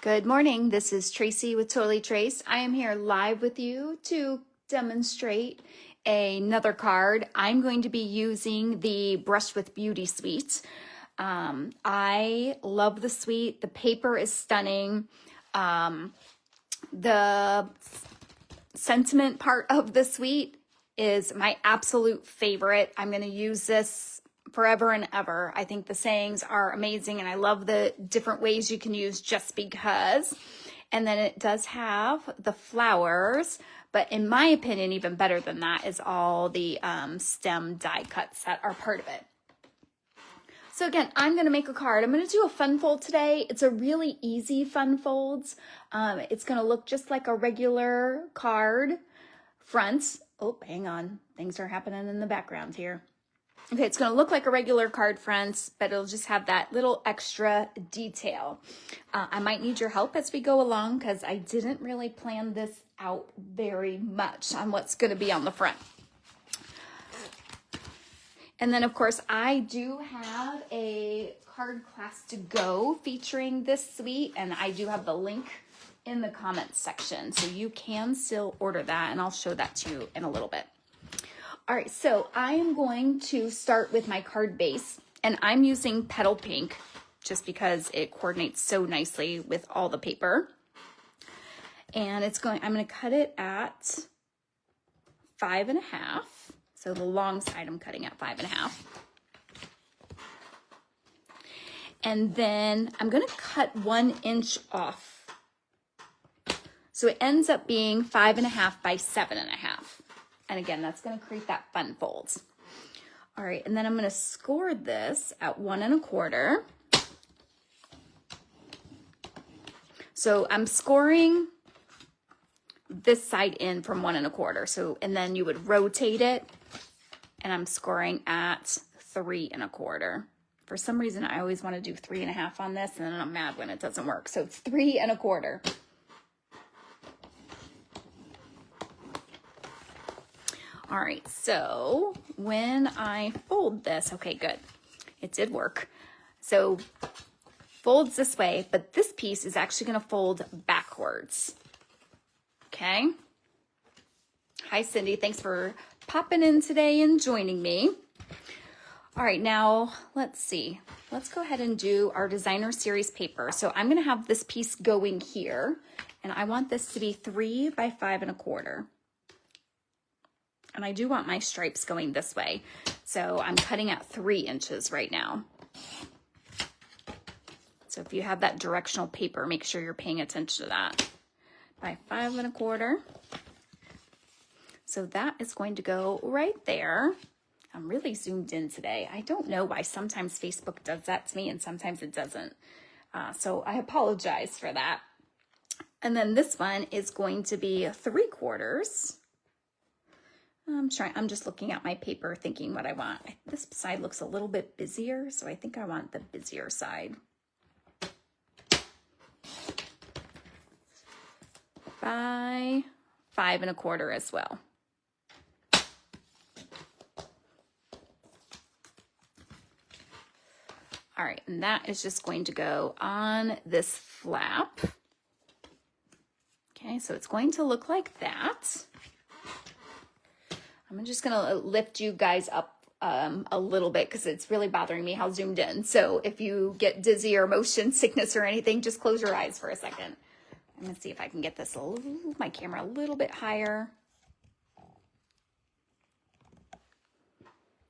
Good morning. This is Tracy with Totally Trace. I am here live with you to demonstrate another card. I'm going to be using the Brush with Beauty suite. I love the suite. The paper is stunning. The sentiment part of the suite is my absolute favorite. I'm going to use this forever and ever. I think the sayings are amazing and I love the different ways you can use just because. And then it does have the flowers, but in my opinion, even better than that is all the stem die cuts that are part of it. So again, I'm going to make a card. I'm going to do a fun fold today. It's a really easy fun folds. It's going to look just like a regular card front. Oh, hang on. Things are happening in the background here. Okay, it's going to look like a regular card front, but it'll just have that little extra detail. I might need your help as we go along because I didn't really plan this out very much on what's going to be on the front. And then, of course, I do have a card class to go featuring this suite, and I do have the link in the comments section, so you can still order that, and I'll show that to you in a little bit. All right, so I am going to start with my card base, and I'm using Petal Pink just because it coordinates so nicely with all the paper. And I'm going to cut it at 5.5. So the long side I'm cutting at 5.5. And then I'm going to cut 1 inch off. So it ends up being 5.5 by 7.5. And again, that's going to create that fun fold. All right, and then I'm going to score this at 1 1/4. So I'm scoring this side in from 1 1/4. So, and then you would rotate it, and I'm scoring at 3 1/4. For some reason, I always want to do 3.5 on this, and then I'm mad when it doesn't work. So it's 3 1/4. All right, so when I fold this, okay, good. It did work. So folds this way, but this piece is actually going to fold backwards. Okay. Hi, Cindy. Thanks for popping in today and joining me. All right, now let's see. Let's go ahead and do our designer series paper. So I'm going to have this piece going here, and I want this to be 3 by 5 1/4. And I do want my stripes going this way. So I'm cutting at 3 inches right now. So if you have that directional paper, make sure you're paying attention to that. By 5 1/4. So that is going to go right there. I'm really zoomed in today. I don't know why sometimes Facebook does that to me and sometimes it doesn't. So I apologize for that. And then this one is going to be 3/4. I'm just looking at my paper thinking what I want. This side looks a little bit busier, so I think I want the busier side. By 5 1/4 as well. All right, and that is just going to go on this flap. Okay, so it's going to look like that. I'm just going to lift you guys up a little bit because it's really bothering me how zoomed in. So if you get dizzy or motion sickness or anything, just close your eyes for a second. I'm going to see if I can get this my camera a little bit higher.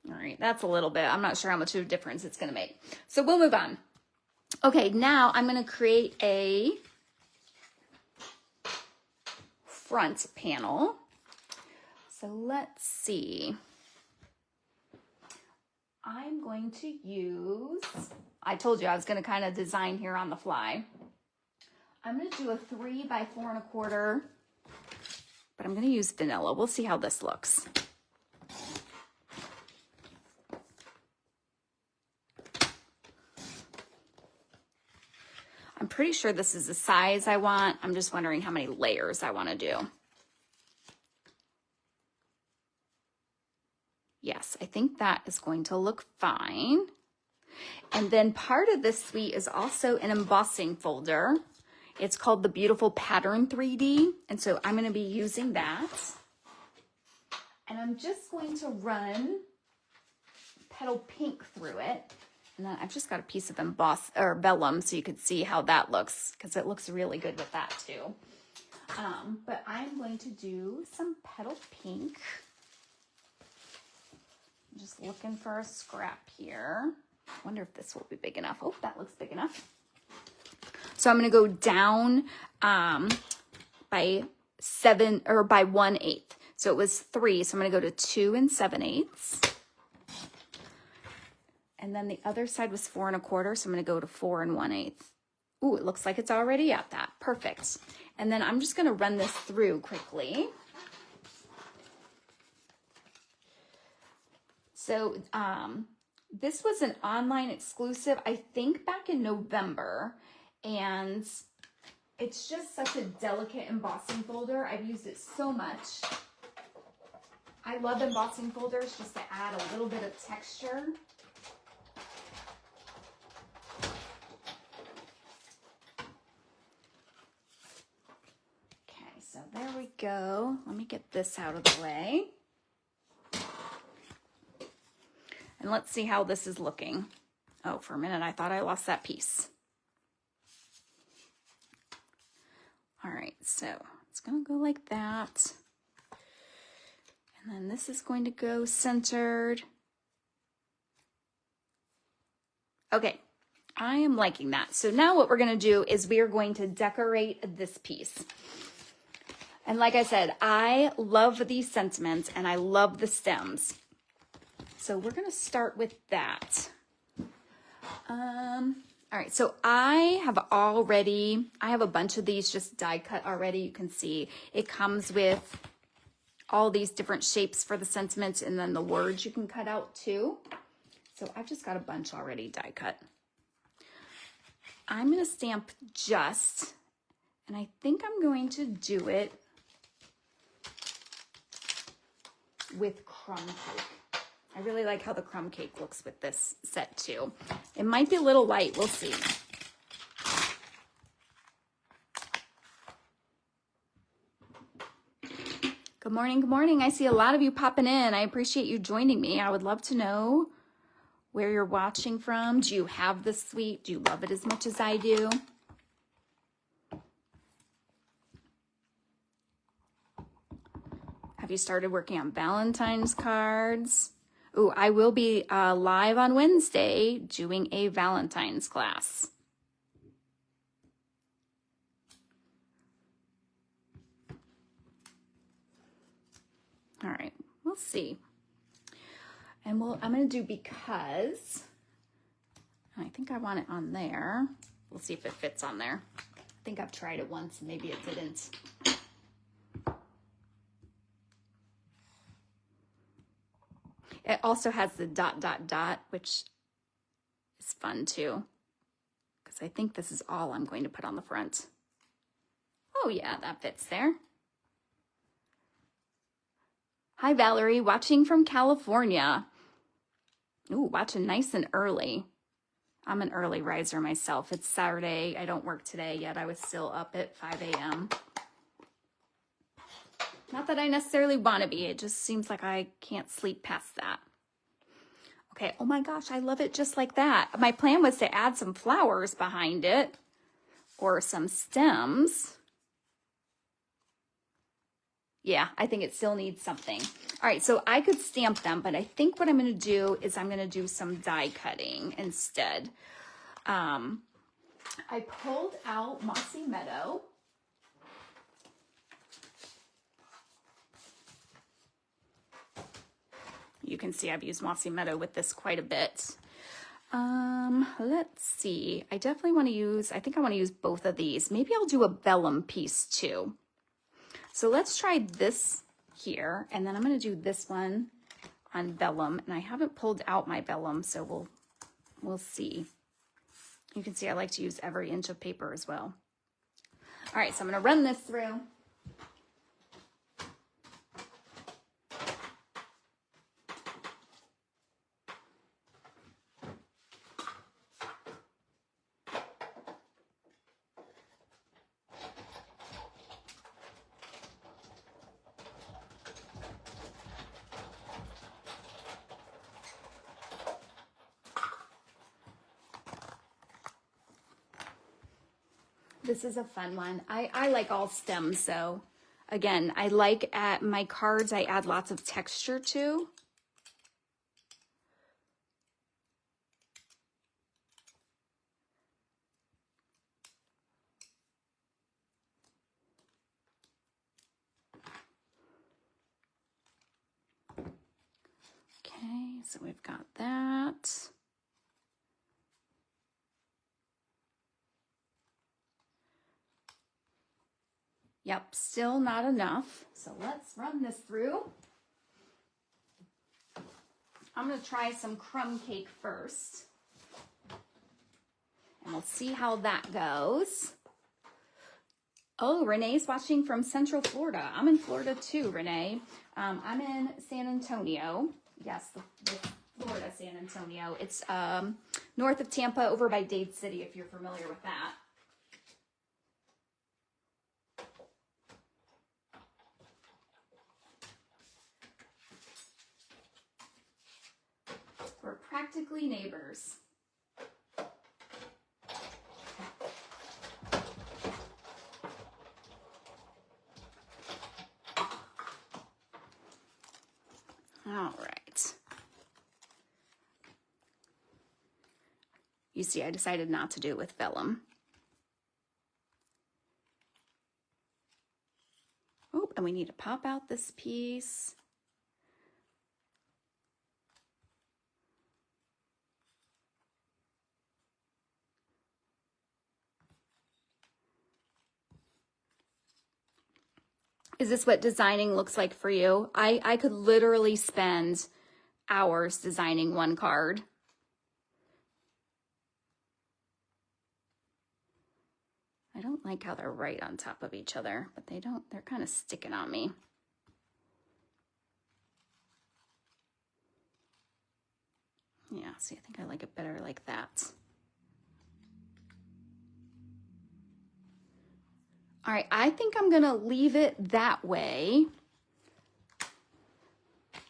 All right, that's a little bit. I'm not sure how much of a difference it's going to make. So we'll move on. Okay, now I'm going to create a front panel. So let's see. I'm going to use, I told you I was going to kind of design here on the fly. I'm going to do a 3 by 4 1/4, but I'm going to use vanilla. We'll see how this looks. I'm pretty sure this is the size I want. I'm just wondering how many layers I want to do. Yes, I think that is going to look fine. And then part of this suite is also an embossing folder. It's called the Beautiful Pattern 3D. And so I'm going to be using that. And I'm just going to run Petal Pink through it. And then I've just got a piece of emboss or vellum so you could see how that looks, because it looks really good with that too. But I'm going to do some Petal Pink. I'm just looking for a scrap here. I wonder if this will be big enough. Oh, that looks big enough. So I'm going to go down by 7 or by 1/8. So it was 3. So I'm going to go to 2 7/8. And then the other side was 4 1/4. So I'm going to go to 4 1/8. Ooh, it looks like it's already at that. Perfect. And then I'm just going to run this through quickly. So this was an online exclusive, I think back in November. And it's just such a delicate embossing folder. I've used it so much. I love embossing folders just to add a little bit of texture. Okay, so there we go. Let me get this out of the way. And let's see how this is looking. Oh, for a minute, I thought I lost that piece. All right, so it's gonna go like that. And then this is going to go centered. Okay, I am liking that. So now what we're gonna do is we are going to decorate this piece. And like I said, I love these sentiments and I love the stems. So we're gonna start with that. All right, so I have a bunch of these just die cut already. You can see it comes with all these different shapes for the sentiments and then the words you can cut out too. So I've just got a bunch already die cut. I'm gonna stamp just, and I think I'm going to do it with crumb cake. I really like how the crumb cake looks with this set too. It might be a little light, we'll see. Good morning, good morning. I see a lot of you popping in. I appreciate you joining me. I would love to know where you're watching from. Do you have this suite? Do you love it as much as I do? Have you started working on Valentine's cards? Ooh, I will be live on Wednesday doing a Valentine's class. All right, we'll see. And I'm going to do because, I think I want it on there. We'll see if it fits on there. I think I've tried it once and maybe it didn't. It also has the ... which is fun too, because I think this is all I'm going to put on the front. Oh yeah, that fits there. Hi Valerie, watching from California. Ooh, watching nice and early. I'm an early riser myself. It's Saturday. I don't work today yet. I was still up at 5 a.m. Not that I necessarily want to be. It just seems like I can't sleep past that. Okay, oh my gosh, I love it just like that. My plan was to add some flowers behind it or some stems. Yeah, I think it still needs something. All right, so I could stamp them, but I think what I'm going to do is I'm going to do some die cutting instead. I pulled out Mossy Meadow. You can see I've used Mossy Meadow with this quite a bit. Let's see. I definitely want to use, I think I want to use both of these. Maybe I'll do a vellum piece too. So let's try this here, and then I'm going to do this one on vellum. And I haven't pulled out my vellum, so we'll see. You can see I like to use every inch of paper as well. All right, so I'm going to run this through. This is a fun one. I like all stems, so again, I like at my cards, I add lots of texture to. Okay, so we've got that. Yep, still not enough. So let's run this through. I'm going to try some crumb cake first. And we'll see how that goes. Oh, Renee's watching from Central Florida. I'm in Florida too, Renee. I'm in San Antonio. Yes, the Florida San Antonio. It's north of Tampa, over by Dade City, if you're familiar with that. We're practically neighbors. All right. You see, I decided not to do it with vellum. Oh, and we need to pop out this piece. Is this what designing looks like for you? I could literally spend hours designing one card. I don't like how they're right on top of each other, but they're kind of sticking on me. Yeah, see, I think I like it better like that. All right, I think I'm gonna leave it that way.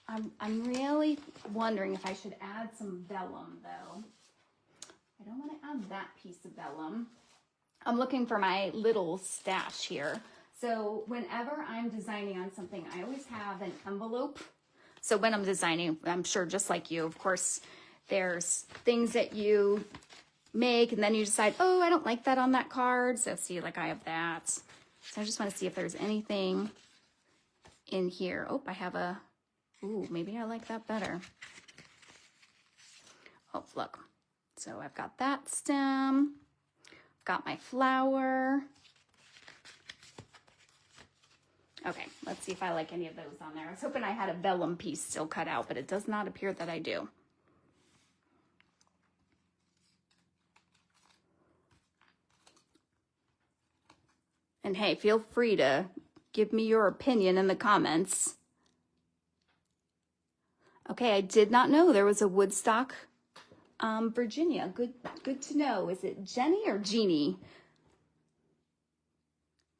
I'm really wondering if I should add some vellum though. I don't want to add that piece of vellum. I'm looking for my little stash here. So whenever I'm designing on something, I always have an envelope. So when I'm designing, I'm sure just like you, of course, there's things that you make and then you decide, oh, I don't like that on that card. So see, like I have that. So I just want to see if there's anything in here. Oh, I have a, ooh, maybe I like that better. Oh, look. So I've got that stem, got my flower. Okay, let's see if I like any of those on there. I was hoping I had a vellum piece still cut out, but it does not appear that I do. And hey, feel free to give me your opinion in the comments. Okay, I did not know there was a Woodstock, Virginia. Good to know. Is it Jenny or Jeannie?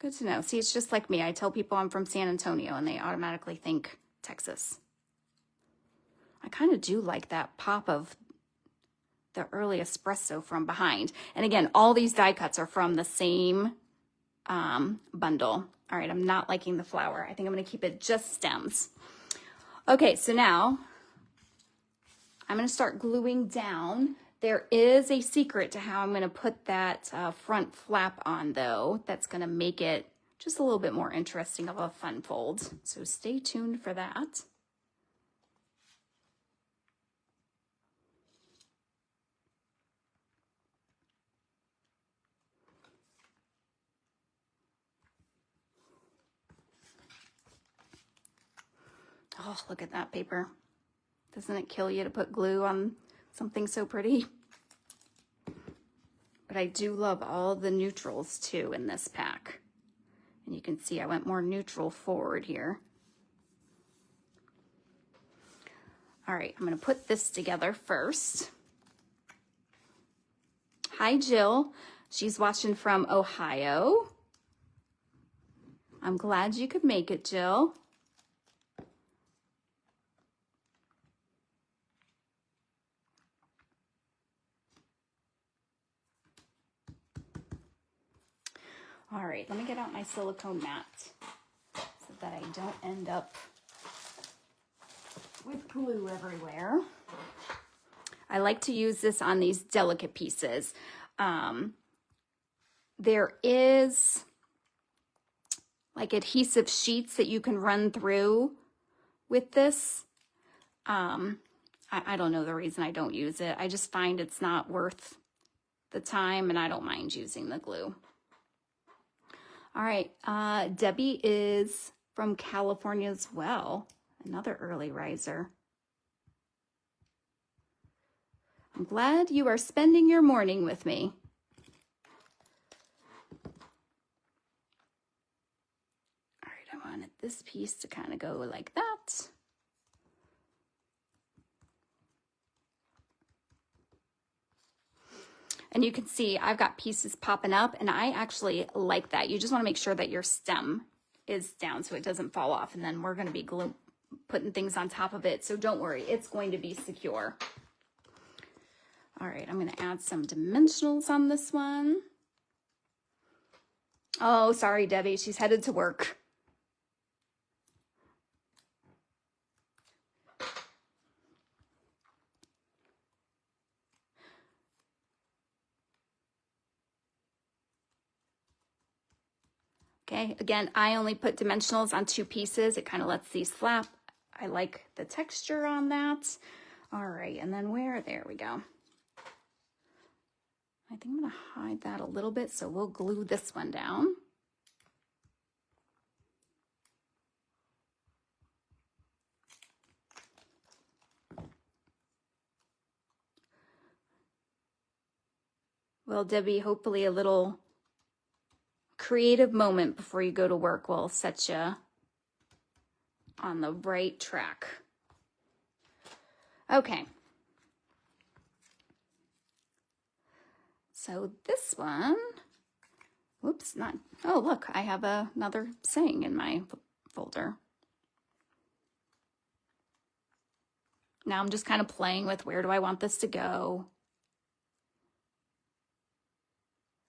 Good to know. See, it's just like me. I tell people I'm from San Antonio and they automatically think Texas. I kind of do like that pop of the early espresso from behind. And again, all these die cuts are from the same bundle. All right, I'm not liking the flower. I think I'm going to keep it just stems. Okay, so now I'm going to start gluing down. There is a secret to how I'm going to put that front flap on though. That's going to make it just a little bit more interesting of a fun fold. So stay tuned for that. Oh, look at that paper. Doesn't it kill you to put glue on something so pretty? But I do love all the neutrals too in this pack. And you can see I went more neutral forward here. All right, I'm gonna put this together first. Hi, Jill. She's watching from Ohio. I'm glad you could make it, Jill. All right, let me get out my silicone mat so that I don't end up with glue everywhere. I like to use this on these delicate pieces. There is like adhesive sheets that you can run through with this. I don't know the reason I don't use it. I just find it's not worth the time, and I don't mind using the glue. All right, Debbie is from California as well. Another early riser. I'm glad you are spending your morning with me. All right, I wanted this piece to kind of go like that. And you can see I've got pieces popping up, and I actually like that. You just want to make sure that your stem is down so it doesn't fall off, and then we're going to be putting things on top of it. So don't worry, it's going to be secure. All right, I'm going to add some dimensionals on this one. Oh, sorry, Debbie, she's headed to work. Okay, again, I only put dimensionals on 2 pieces. It kind of lets these flap. I like the texture on that. All right, and then there we go. I think I'm gonna hide that a little bit, so we'll glue this one down. Well, Debbie, hopefully a little creative moment before you go to work will set you on the right track. Okay. So this one, whoops, oh, look, I have another saying in my folder. Now I'm just kind of playing with where do I want this to go.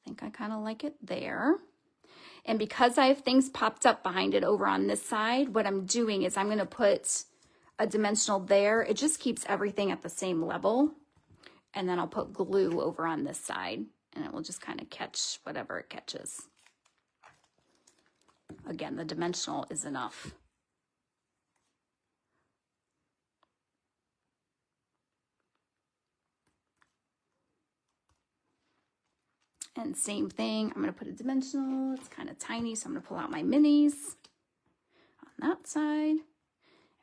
I think I kind of like it there. And because I have things popped up behind it over on this side, what I'm doing is I'm going to put a dimensional there. It just keeps everything at the same level. And then I'll put glue over on this side, and it will just kind of catch whatever it catches. Again, the dimensional is enough. And same thing, I'm going to put a dimensional. It's kind of tiny, so I'm going to pull out my minis on that side. And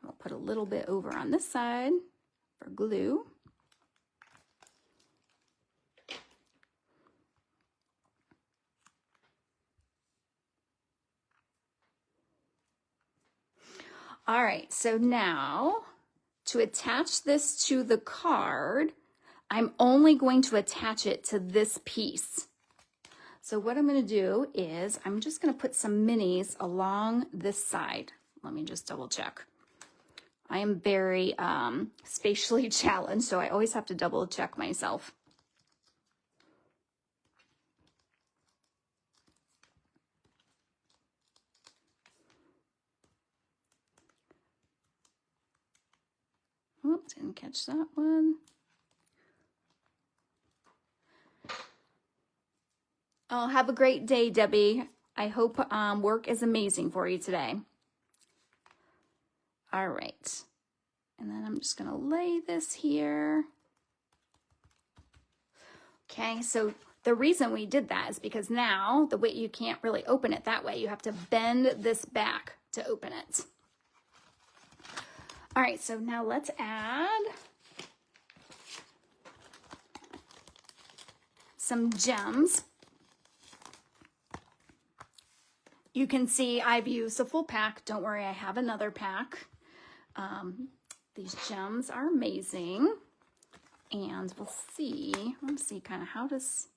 we'll put a little bit over on this side for glue. All right, so now to attach this to the card, I'm only going to attach it to this piece. So what I'm going to do is I'm just going to put some minis along this side. Let me just double check. I am very spatially challenged, so I always have to double check myself. Oops, didn't catch that one. Oh, have a great day, Debbie. I hope work is amazing for you today. All right. And then I'm just going to lay this here. Okay, so the reason we did that is because now the way you can't really open it that way. You have to bend this back to open it. All right, so now let's add some gems. You can see I've used a full pack. Don't worry, I have another pack. These gems are amazing. And we'll see, let's see kind of how does,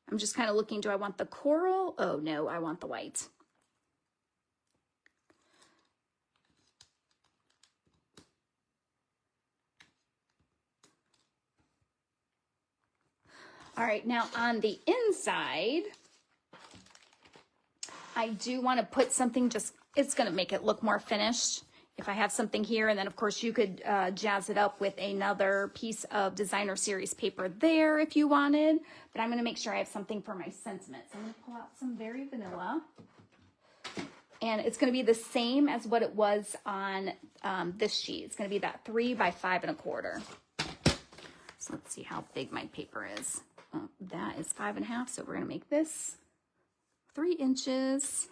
I'm just kind of looking, do I want the coral? Oh no, I want the white. All right, now on the inside, I do want to put something, just, it's going to make it look more finished if I have something here. And then of course you could jazz it up with another piece of designer series paper there if you wanted, but I'm going to make sure I have something for my sentiment. So I'm going to pull out some Very Vanilla, and it's going to be the same as what it was on this sheet. It's going to be that 3 by 5 1/4. So let's see how big my paper is. That is 5 1/2. So we're going to make this 3 inches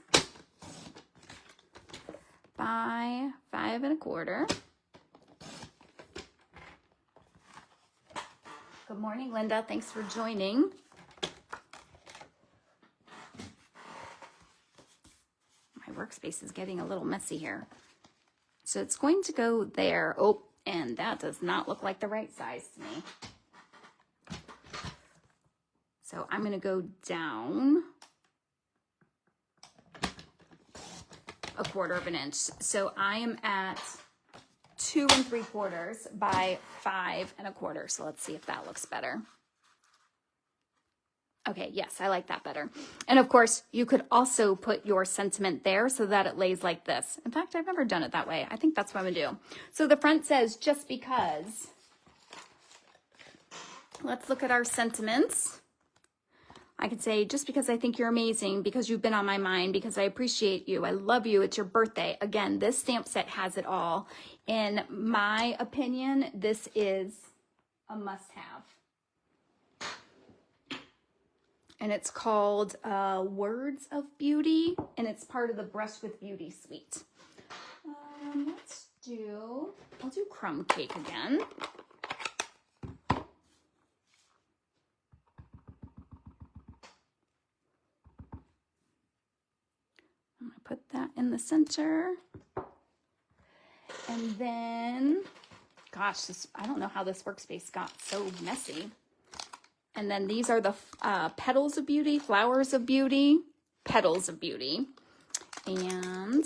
by 5 1/4. Good morning, Linda. Thanks for joining. My workspace is getting a little messy here. So it's going to go there. Oh, and that does not look like the right size to me. So I'm going to go down 1/4 inch. So I am at 2 3/4 by 5 1/4. So let's see if that looks better. Okay, yes, I like that better. And of course, you could also put your sentiment there so that it lays like this. In fact, I've never done it that way. I think that's what I'm gonna do. So the front says, just because. Let's look at our sentiments. I could say, just because I think you're amazing, because you've been on my mind, because I appreciate you, I love you, it's your birthday. Again, this stamp set has it all. In my opinion, this is a must-have. And it's called Words of Beauty, and it's part of the Brush with Beauty suite. I'll do Crumb Cake again. I'm gonna put that in the center. And then, gosh, I don't know how this workspace got so messy. And then these are the Petals of Beauty, Flowers of Beauty, Petals of Beauty. And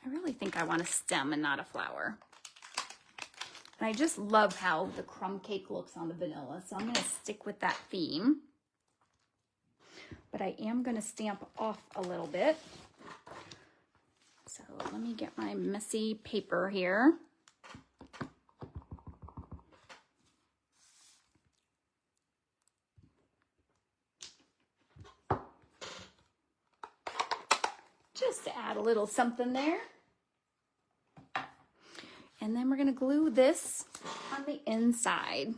I really think I want a stem and not a flower. And I just love how the crumb cake looks on the vanilla. So I'm going to stick with that theme. But I am going to stamp off a little bit. So let me get my messy paper here. Just to add a little something there. And then we're going to glue this on the inside.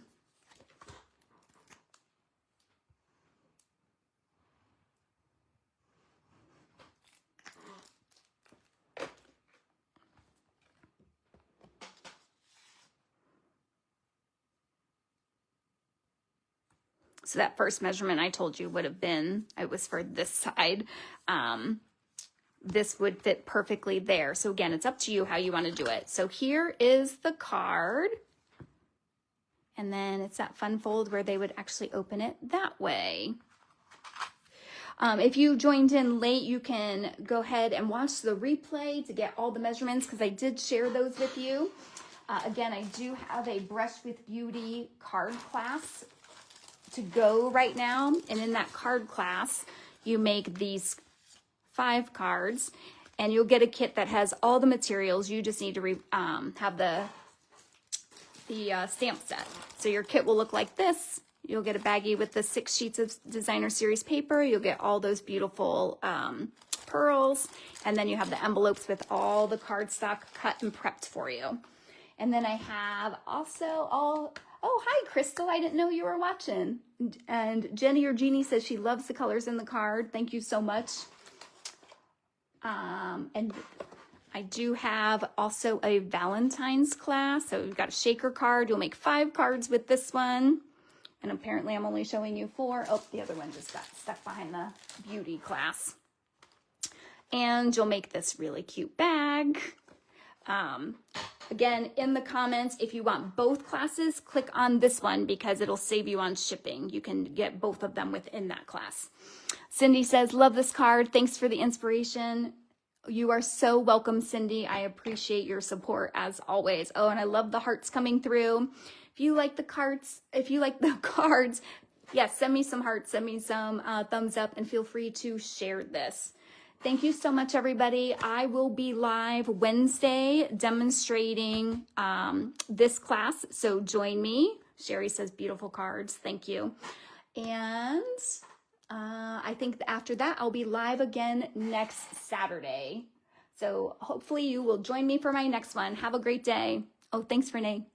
So that first measurement I told you would have been, it was for this side. This would fit perfectly there. So again, it's up to you how you want to do it. So here is the card. And then it's that fun fold where they would actually open it that way. If you joined in late, you can go ahead and watch the replay to get all the measurements because I did share those with you. Again, I do have a Brush with Beauty card class to go right now. And in that card class, you make these 5 cards and you'll get a kit that has all the materials. You just need to have the stamp set. So your kit will look like this. You'll get a baggie with the 6 sheets of designer series paper. You'll get all those beautiful pearls. And then you have the envelopes with all the cardstock cut and prepped for you. And then I have also oh, hi, Crystal. I didn't know you were watching. And Jenny or Jeannie says she loves the colors in the card. Thank you so much. And I do have also a Valentine's class. So we've got a shaker card. You'll make 5 cards with this one. And apparently I'm only showing you 4. Oh, the other one just got stuck behind the beauty class. And you'll make this really cute bag. Again, in the comments, if you want both classes, click on this one because it'll save you on shipping. You can get both of them within that class. Cindy says, love this card. Thanks for the inspiration. You are so welcome, Cindy. I appreciate your support as always. Oh, and I love the hearts coming through. If you like the cards, yes, send me some hearts, send me some thumbs up, and feel free to share this. Thank you so much, everybody. I will be live Wednesday demonstrating this class, so join me. Sherry says beautiful cards. Thank you. And I think after that, I'll be live again next Saturday. So hopefully you will join me for my next one. Have a great day. Oh, thanks, Renee.